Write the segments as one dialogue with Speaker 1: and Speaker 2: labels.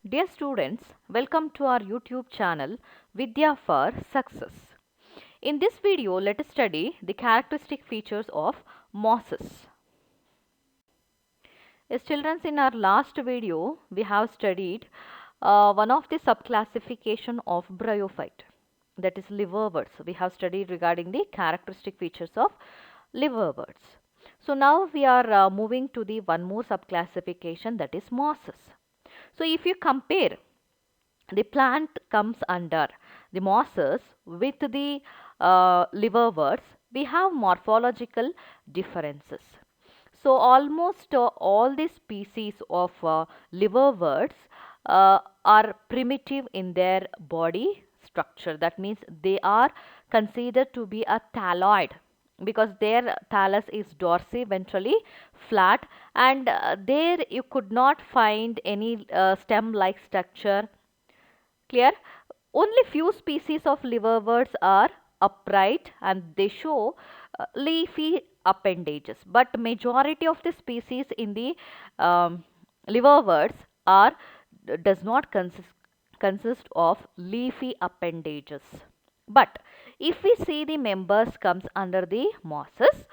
Speaker 1: Dear students, welcome to our YouTube channel Vidya for Success. In this video, let us study the characteristic features of mosses. As children, in our last video, we have studied one of the subclassification of bryophyte, that is liverworts. We have studied regarding the characteristic features of liverworts. So now we are moving to the one more subclassification, that is mosses. So if you compare the plant comes under the mosses with the liverworts, we have morphological differences. So almost all the species of liverworts are primitive in their body structure. That means they are considered to be a thalloid because their thallus is dorsi-ventrally flat, and there you could not find any stem like structure. Clear? Only few species of liverworts are upright and they show leafy appendages, but majority of the species in the liverworts are does not consist of leafy appendages. But if we see the members comes under the mosses,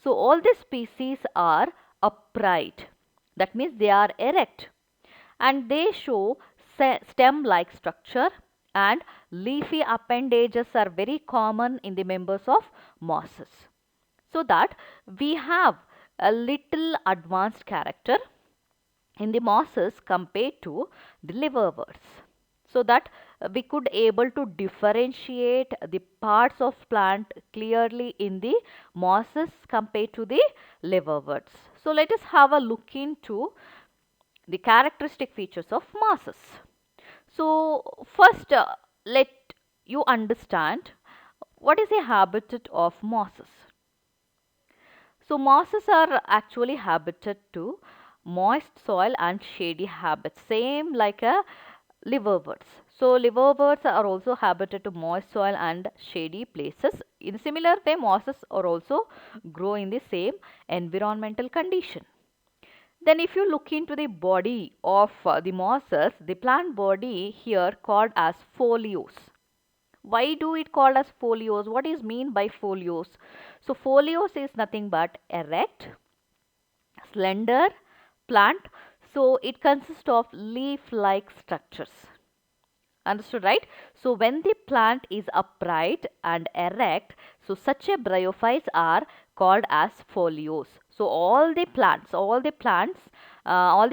Speaker 1: so all the species are upright. That means they are erect and they show stem like structure, and leafy appendages are very common in the members of mosses. So that we have a little advanced character in the mosses compared to the liverworts, so that we could able to differentiate the parts of plant clearly in the mosses compared to the liverworts. So let us have a look into the characteristic features of mosses. So first let you understand what is a habitat of mosses. So mosses are actually habited to moist soil and shady habits, same like a liverworts. So liverworts are also habited to moist soil and shady places. In similar way, mosses are also grow in the same environmental condition. Then if you look into the body of the mosses, the plant body here called as foliose. Why do it called as foliose? What is mean by foliose? So foliose is nothing but erect, slender plant. So it consists of leaf-like structures. Understood, right? So when the plant is upright and erect, so such a bryophytes are called as foliose. So all the plants, all the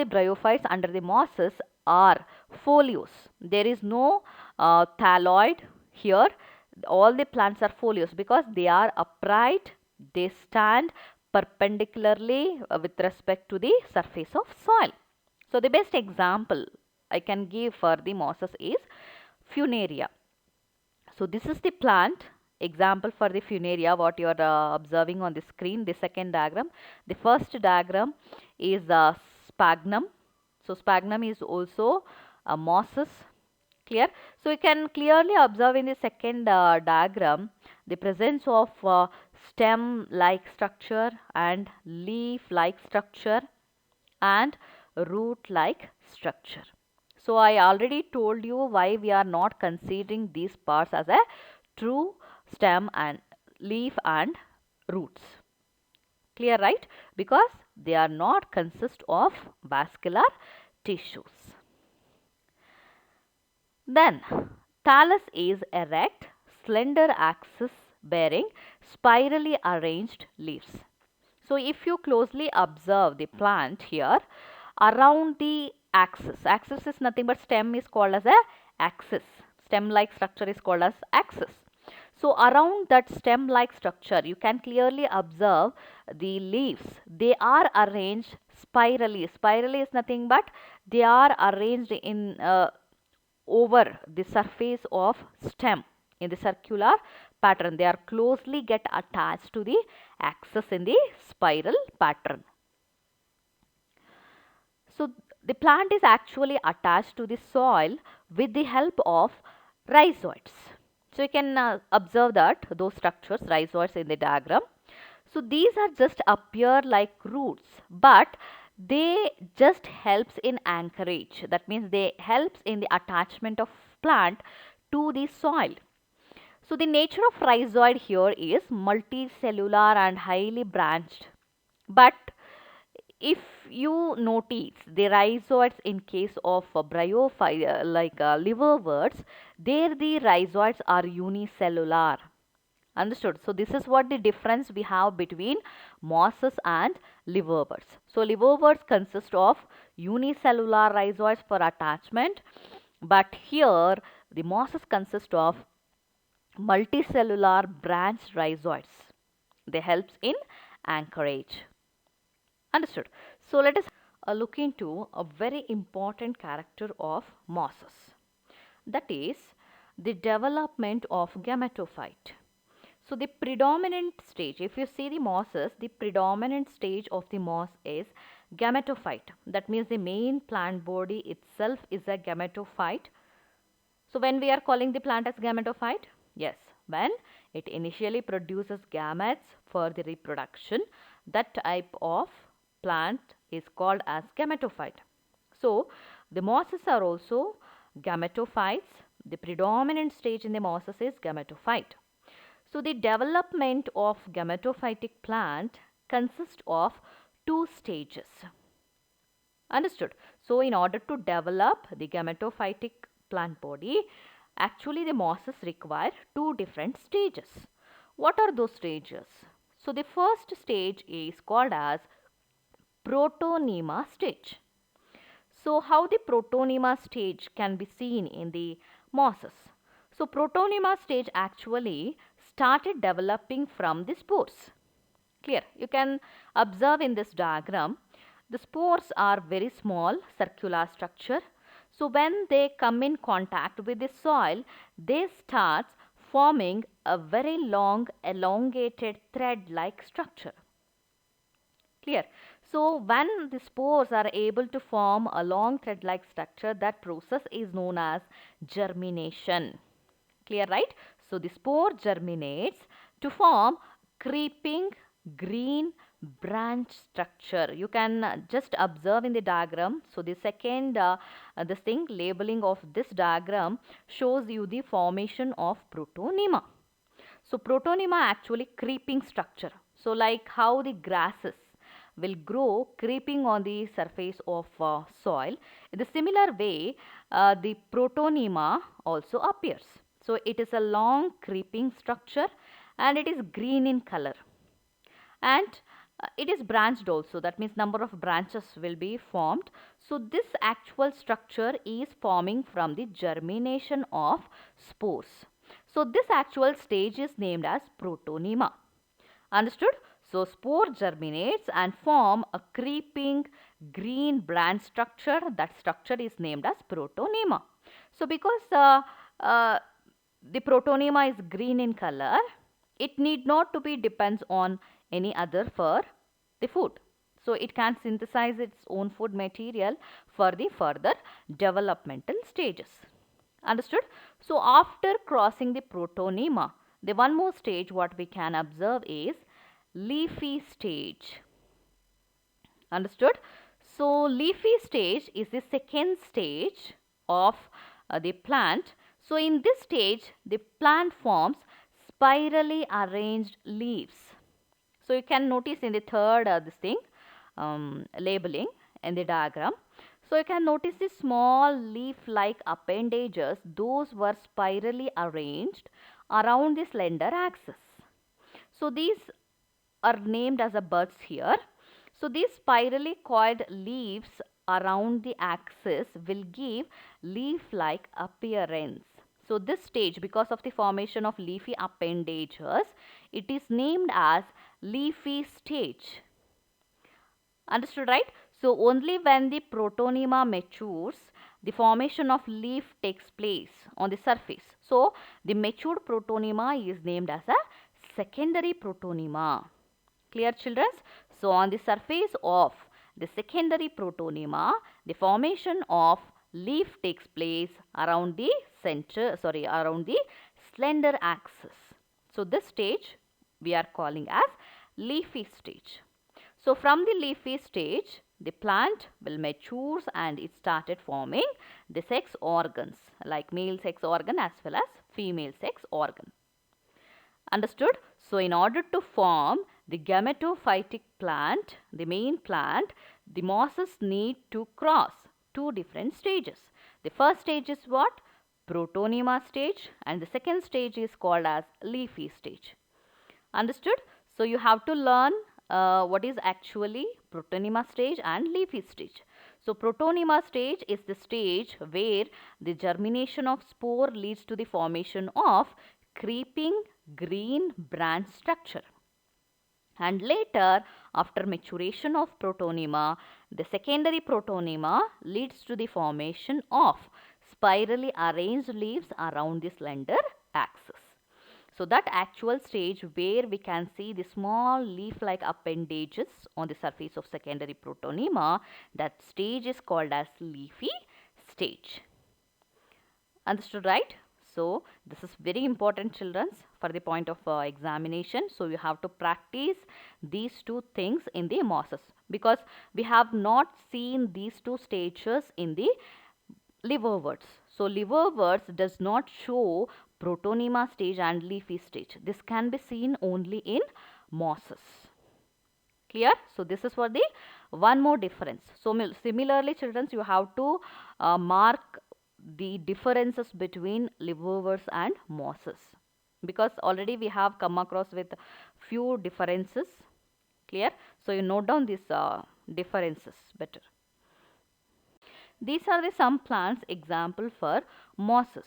Speaker 1: bryophytes under the mosses are foliose. There is no thalloid here. All the plants are foliose because they are upright. They stand perpendicularly with respect to the surface of soil. So the best example I can give for the mosses is Funaria. So this is the plant example for the Funaria what you are observing on the screen, the second diagram. The first diagram is sphagnum. So sphagnum is also a mosses. Clear? So you can clearly observe in the second diagram the presence of stem like structure and leaf like structure and root like structure. So I already told you why we are not considering these parts as a true stem and leaf and roots. Clear, right? Because they are not consist of vascular tissues. Then thallus is erect, slender axis bearing spirally arranged leaves. So if you closely observe the plant here, around the axis is nothing but stem is called as a axis. Stem like structure is called as axis. So around that stem like structure, you can clearly observe the leaves. They are arranged spirally. Spirally is nothing but they are arranged in over the surface of stem in the circular pattern. They are closely get attached to the axis in the spiral pattern. So the plant is actually attached to the soil with the help of rhizoids. So you can observe that those structures, rhizoids in the diagram. So these are just appear like roots, but they just helps in anchorage. That means they helps in the attachment of plant to the soil. So the nature of rhizoid here is multicellular and highly branched. But if you notice the rhizoids in case of bryophyte liverworts, there the rhizoids are unicellular. Understood? So this is what the difference we have between mosses and liverworts. So liverworts consist of unicellular rhizoids for attachment, but here the mosses consist of multicellular branched rhizoids. They helps in anchorage. Understood? So let us look into a very important character of mosses. That is the development of gametophyte. So the predominant stage, if you see the mosses, the predominant stage of the moss is gametophyte. That means the main plant body itself is a gametophyte. So when we are calling the plant as gametophyte? Yes, when it initially produces gametes for the reproduction, that type of plant is called as gametophyte. So the mosses are also gametophytes. The predominant stage in the mosses is gametophyte. So the development of gametophytic plant consists of two stages. Understood? So in order to develop the gametophytic plant body, actually the mosses require two different stages. What are those stages? So the first stage is called as protonema stage. So how the protonema stage can be seen in the mosses? So protonema stage actually started developing from the spores. Clear? You can observe in this diagram, the spores are very small circular structure. So when they come in contact with the soil, they start forming a very long elongated thread like structure. Clear? So when the spores are able to form a long thread like structure, that process is known as germination. Clear, right? So the spore germinates to form creeping green branch structure. You can just observe in the diagram. So the second this thing labeling of this diagram shows you the formation of protonema. So protonema actually creeping structure. So like how the grasses will grow creeping on the surface of soil. In the similar way, the protonema also appears. So it is a long creeping structure and it is green in color. And it is branched also. That means number of branches will be formed. So this actual structure is forming from the germination of spores. So this actual stage is named as protonema. Understood? So spore germinates and form a creeping green branch structure. That structure is named as protonema. So because the protonema is green in color, it need not to be depends on any other for the food. So it can synthesize its own food material for the further developmental stages. Understood? So after crossing the protonema, the one more stage what we can observe is leafy stage. Understood? So leafy stage is the second stage of the plant. So in this stage, the plant forms spirally arranged leaves. So you can notice in the third this thing labeling in the diagram. So you can notice the small leaf-like appendages. Those were spirally arranged around the slender axis. So these are named as a buds here. So these spirally coiled leaves around the axis will give leaf-like appearance. So this stage, because of the formation of leafy appendages, it is named as leafy stage. Understood, right? So only when the protonema matures, the formation of leaf takes place on the surface. So the matured protonema is named as a secondary protonema. Clear, children? So on the surface of the secondary protonema, the formation of leaf takes place around the around the slender axis. So this stage we are calling as leafy stage. So from the leafy stage, the plant will mature and it started forming the sex organs like male sex organ as well as female sex organ. Understood? So, in order to form the gametophytic plant, the main plant, the mosses need to cross two different stages. The first stage is what? Protonema stage, and the second stage is called as leafy stage. Understood? So, you have to learn what is actually protonema stage and leafy stage. So, protonema stage is the stage where the germination of spore leads to the formation of creeping green branch structure. And later, after maturation of protonema, the secondary protonema leads to the formation of spirally arranged leaves around the slender axis. So, that actual stage where we can see the small leaf-like appendages on the surface of secondary protonema, that stage is called as leafy stage. Understood, right? So, this is very important, children, for the point of examination. So, you have to practice these two things in the mosses because we have not seen these two stages in the liverworts. So, liverworts does not show protonema stage and leafy stage. This can be seen only in mosses. Clear? So, this is for the one more difference. So, similarly, children, you have to mark the differences between liverworts and mosses because already we have come across with few differences. Clear? So, you note down these differences better. These are the some plants example for mosses.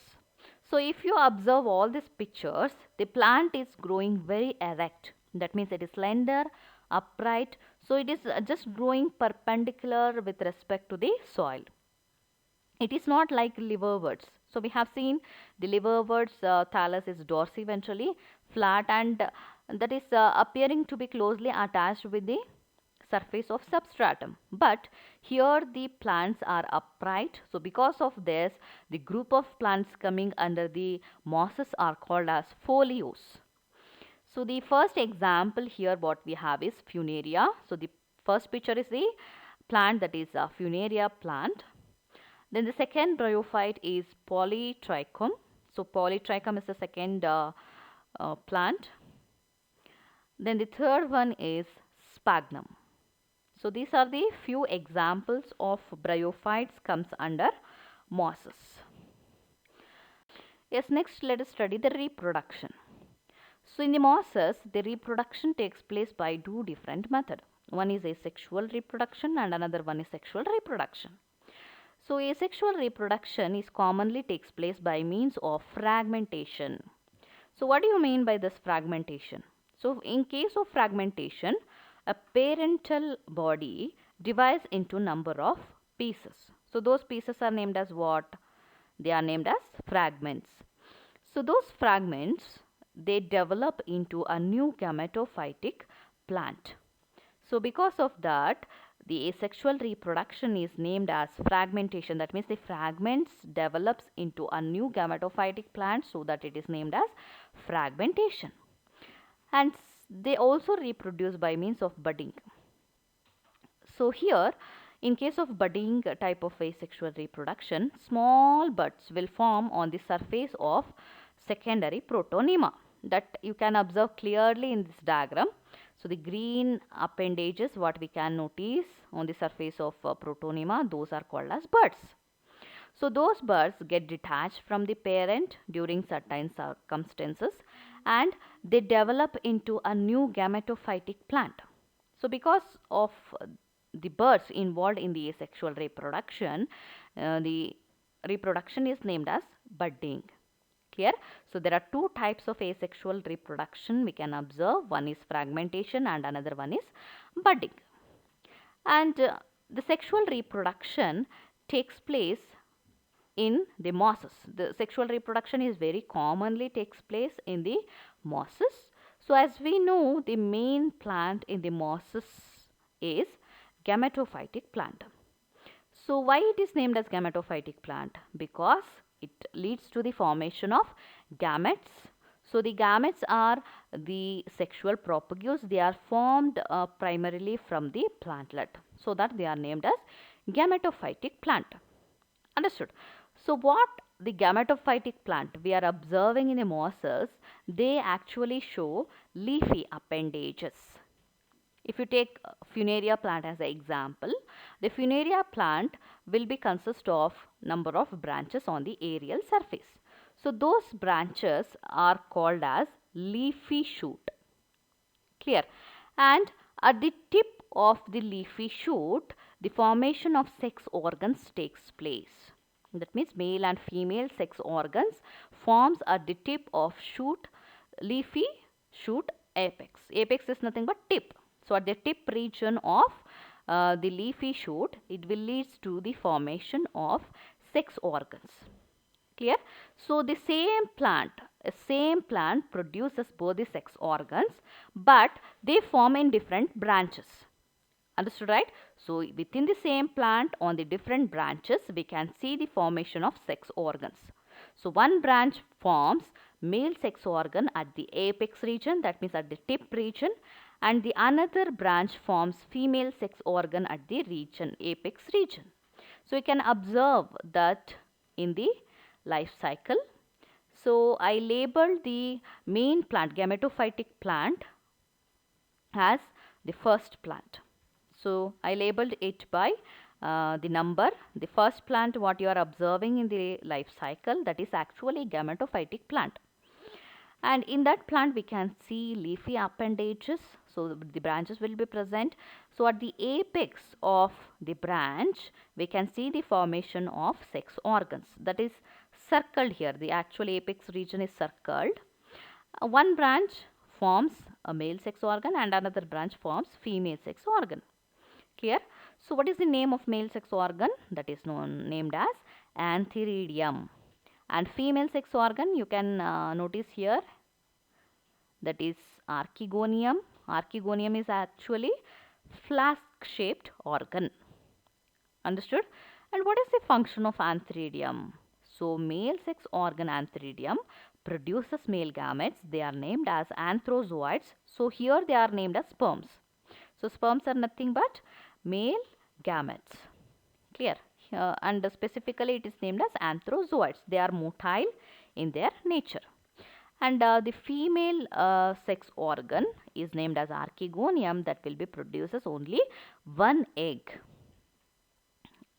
Speaker 1: So, if you observe all these pictures, the plant is growing very erect. That means it is slender, upright. So, it is just growing perpendicular with respect to the soil. It is not like liverworts. So, we have seen the liverworts thallus is dorsiventrally flat and that is appearing to be closely attached with the surface of substratum. But here the plants are upright. So, because of this, the group of plants coming under the mosses are called as foliose. So, the first example here what we have is Funaria. So, the first picture is the plant that is a Funaria plant. Then the second bryophyte is Polytrichum. So, Polytrichum is the second plant. Then the third one is Sphagnum. So, these are the few examples of bryophytes comes under mosses. Yes, next let us study the reproduction. So, in the mosses, the reproduction takes place by two different methods. One is asexual reproduction and another one is sexual reproduction. So, asexual reproduction is commonly takes place by means of fragmentation. So, what do you mean by this fragmentation? So, in case of fragmentation, a parental body divides into number of pieces. So, those pieces are named as what? They are named as fragments. So, those fragments, they develop into a new gametophytic plant. So, because of that, the asexual reproduction is named as fragmentation. That means the fragments develops into a new gametophytic plant, so that it is named as fragmentation. And they also reproduce by means of budding. So, here in case of budding type of asexual reproduction, small buds will form on the surface of secondary protonema that you can observe clearly in this diagram. So, the green appendages what we can notice on the surface of protonema, those are called as buds. So, those buds get detached from the parent during certain circumstances and they develop into a new gametophytic plant. So, because of the buds involved in the asexual reproduction, the reproduction is named as budding. Clear? So, there are two types of asexual reproduction we can observe. One is fragmentation and another one is budding. And the sexual reproduction takes place in the mosses. The sexual reproduction is very commonly takes place in the mosses. So, as we know, the main plant in the mosses is gametophytic plant. So, why it is named as gametophytic plant? Because it leads to the formation of gametes. So, the gametes are the sexual propagules. They are formed primarily from the plantlet. so that they are named as gametophytic plant. Understood? So what the gametophytic plant we are observing in the mosses, they actually show leafy appendages. If you take Funaria plant as an example, the Funaria plant will be consist of number of branches on the aerial surface. So those branches are called as leafy shoot. Clear? And at the tip of the leafy shoot, the formation of sex organs takes place. That means male and female sex organs forms at the tip of shoot, leafy shoot apex. Apex is nothing but tip. So at the tip region of the leafy shoot, it will lead to the formation of sex organs. Clear? So the same plant produces both the sex organs, but they form in different branches. Understood, right? So within the same plant, on the different branches, we can see the formation of sex organs. So one branch forms male sex organ at the apex region, that means at the tip region, and the another branch forms female sex organ at the apex region. So we can observe that in the life cycle. So I labeled the main plant, gametophytic plant, as the first plant. So I labeled it by the number. The first plant what you are observing in the life cycle, that is actually gametophytic plant. And in that plant we can see leafy appendages, so the branches will be present. So at the apex of the branch we can see the formation of sex organs, that is circled here. The actual apex region is circled. One branch forms a male sex organ and another branch forms female sex organ. Clear? So what is the name of male sex organ? That is named as antheridium. And female sex organ you can notice here, that is archegonium. Archegonium is actually flask shaped organ. Understood? And what is the function of antheridium? So male sex organ antheridium produces male gametes. They are named as anthrozoids. So here they are named as sperms. So sperms are nothing but male gametes. Clear? And specifically it is named as anthrozoids. They are motile in their nature. And the female sex organ is named as archegonium, that will be produces only one egg.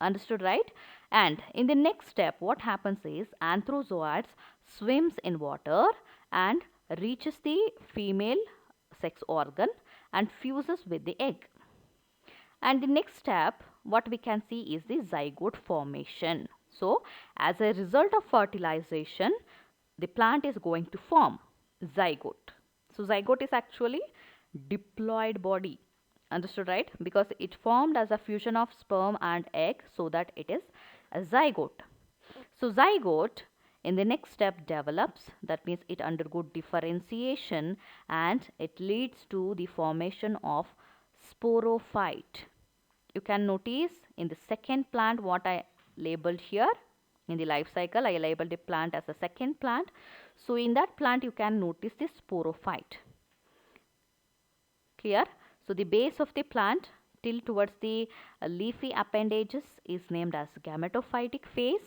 Speaker 1: Understood, right? And in the next step what happens is anthrozoids swims in water and reaches the female sex organ and fuses with the egg. And the next step what we can see is the zygote formation. So as a result of fertilization, the plant is going to form zygote. So zygote is actually diploid body. Understood, right? Because it formed as a fusion of sperm and egg, so that it is a zygote. So zygote in the next step develops, that means it undergoes differentiation and it leads to the formation of sporophyte. You can notice in the second plant what I labeled here. In the life cycle I labeled the plant as a second plant. So in that plant you can notice the sporophyte. Clear? So the base of the plant till towards the leafy appendages is named as gametophytic phase,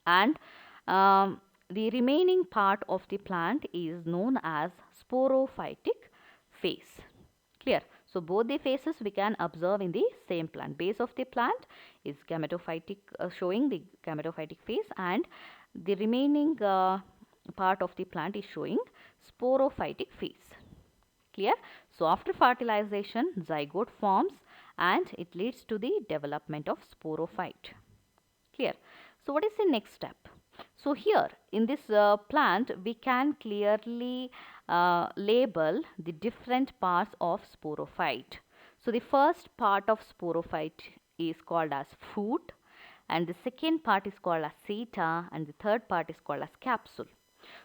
Speaker 1: and the remaining part of the plant is known as sporophytic phase. Clear? So both the phases we can observe in the same plant. Base of the plant is gametophytic, showing the gametophytic phase, and the remaining part of the plant is showing sporophytic phase. Clear? So after fertilization zygote forms and it leads to the development of sporophyte. Clear? So what is the next step? So here in this plant we can clearly label the different parts of sporophyte. So the first part of sporophyte is called as fruit, and the second part is called as seta, and the third part is called as capsule.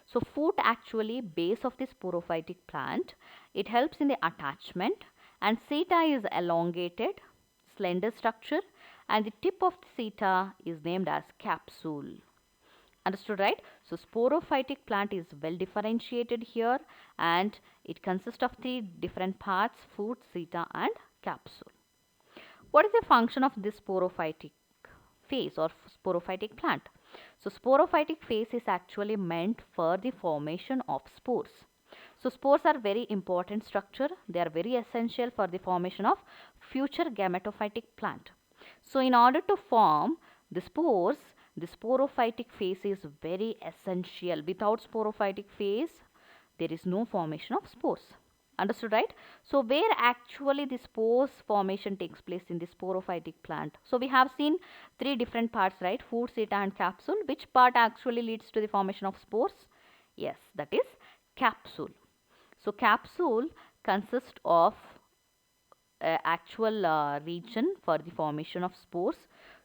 Speaker 1: So fruit actually base of the sporophytic plant. It helps in the attachment, and seta is elongated, slender structure, and the tip of the seta is named as capsule. Understood, right? So sporophytic plant is well differentiated here, and it consists of three different parts: fruit, seta and capsule. What is the function of this sporophytic phase or sporophytic plant? So sporophytic phase is actually meant for the formation of spores. So spores are very important structure. They are very essential for the formation of future gametophytic plant. So in order to form the spores, the sporophytic phase is very essential. Without sporophytic phase, there is no formation of spores. Understood, right? So where actually the spores formation takes place in the sporophytic plant? So we have seen three different parts, right? Food, seta and capsule. Which part actually leads to the formation of spores? Yes, that is capsule. So capsule consists of actual region for the formation of spores.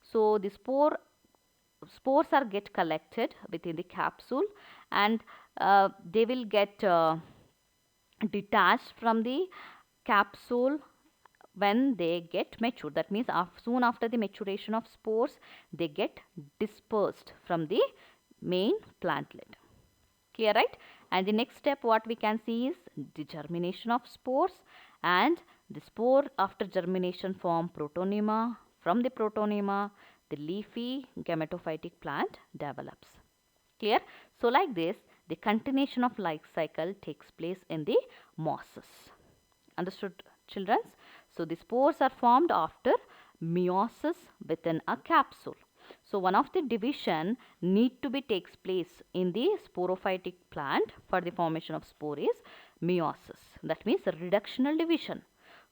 Speaker 1: So the spores are get collected within the capsule, and they will get detached from the capsule when they get mature. That means soon after the maturation of spores, they get dispersed from the main plantlet. Clear, right? And the next step what we can see is the germination of spores, and the spore after germination form protonema. From the protonema, the leafy gametophytic plant develops. Clear? So like this, the continuation of life cycle takes place in the mosses. Understood, children? So the spores are formed after meiosis within a capsule. So one of the division need to be takes place in the sporophytic plant for the formation of spore is meiosis. That means reductional division.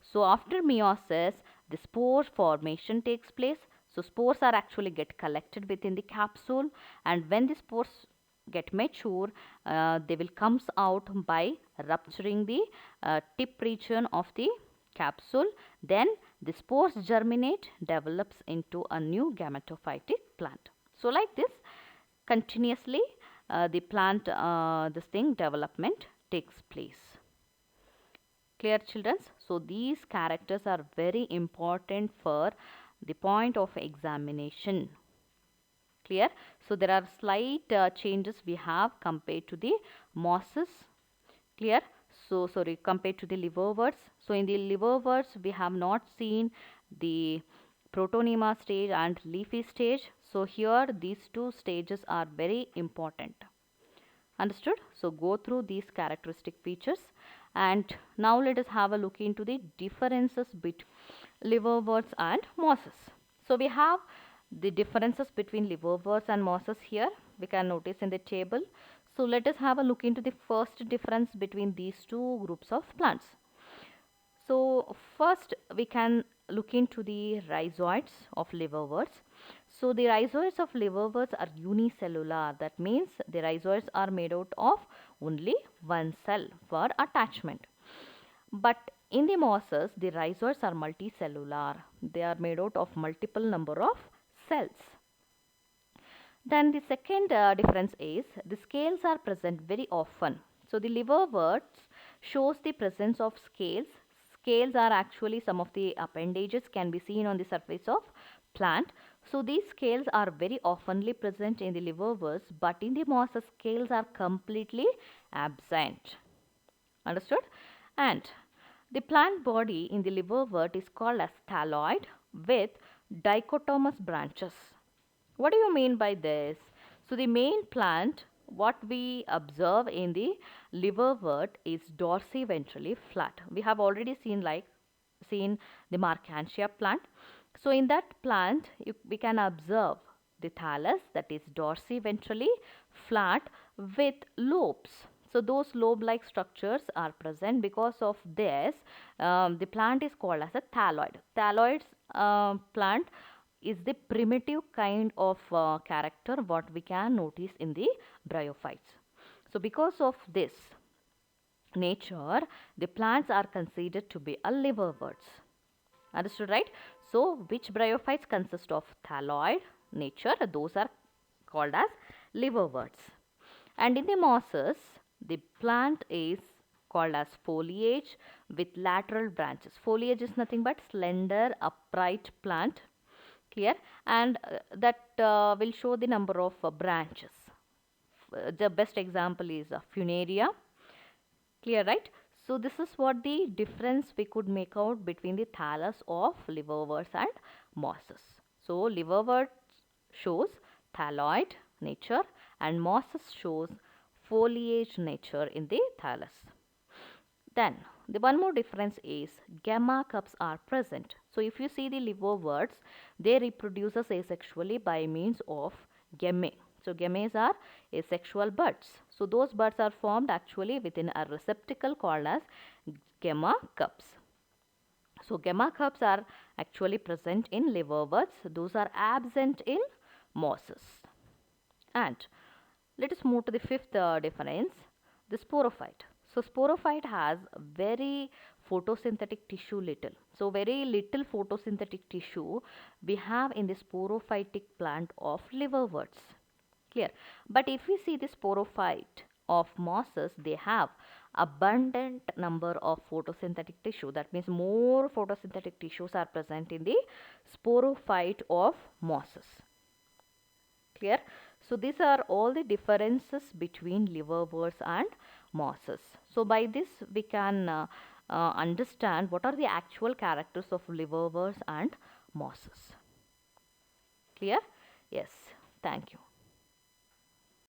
Speaker 1: So after meiosis, the spore formation takes place. So spores are actually get collected within the capsule, and when the spores get mature, they will comes out by rupturing the tip region of the capsule. Then the spores germinate, develops into a new gametophytic plant. So like this, continuously the plant this thing development takes place. Clear, children? So these characters are very important for the point of examination. Clear? So there are slight changes we have compared to the mosses. Clear? So sorry, compared to the liverworts. So in the liverworts we have not seen the protonema stage and leafy stage. So here these two stages are very important. Understood? So go through these characteristic features, and now let us have a look into the differences between liverworts and mosses. So we have the differences between liverworts and mosses here. We can notice in the table. So let us have a look into the first difference between these two groups of plants. So first we can look into the rhizoids of liverworts. So the rhizoids of liverworts are unicellular. That means the rhizoids are made out of only one cell for attachment. But in the mosses, the rhizoids are multicellular. They are made out of multiple number of cells. Then the second difference is the scales are present very often. So the liverworts shows the presence of scales. Scales are actually some of the appendages can be seen on the surface of plant. So these scales are very oftenly present in the liverworts, but in the mosses scales are completely absent. Understood? And the plant body in the liverwort is called as thalloid with dichotomous branches. What do you mean by this? So the main plant, what we observe in the liverwort is dorsiventrally flat. We have already seen the Marchantia plant. So in that plant, we can observe the thallus, that is dorsiventrally flat with lobes. So those lobe-like structures are present. Because of this, the plant is called as a thalloid. Thalloids plant is the primitive kind of character what we can notice in the bryophytes. So because of this nature, the plants are considered to be a liverworts. Understood, right? So which bryophytes consist of thalloid nature? Those are called as liverworts. And in the mosses, the plant is called as foliage with lateral branches. Foliage is nothing but slender upright plant. Clear? And that will show the number of branches. The best example is funaria. Clear, right? So this is what the difference we could make out between the thallus of liverworts and mosses. So liverwort shows thalloid nature and mosses shows foliage nature in the thallus. Then the one more difference is gamma cups are present. So if you see the liverworts, they reproduce asexually by means of gamma. So gammas are asexual buds. So those buds are formed actually within a receptacle called as gamma cups. So gamma cups are actually present in liverworts. Those are absent in mosses. And let us move to the fifth difference, the sporophyte. So sporophyte has very photosynthetic tissue little. So very little photosynthetic tissue we have in the sporophytic plant of liverworts. Clear. But if we see the sporophyte of mosses, they have abundant number of photosynthetic tissue. That means more photosynthetic tissues are present in the sporophyte of mosses. Clear. So these are all the differences between liverworts and mosses. So by this we can understand what are the actual characters of liverworts and mosses. Clear? Yes. Thank you.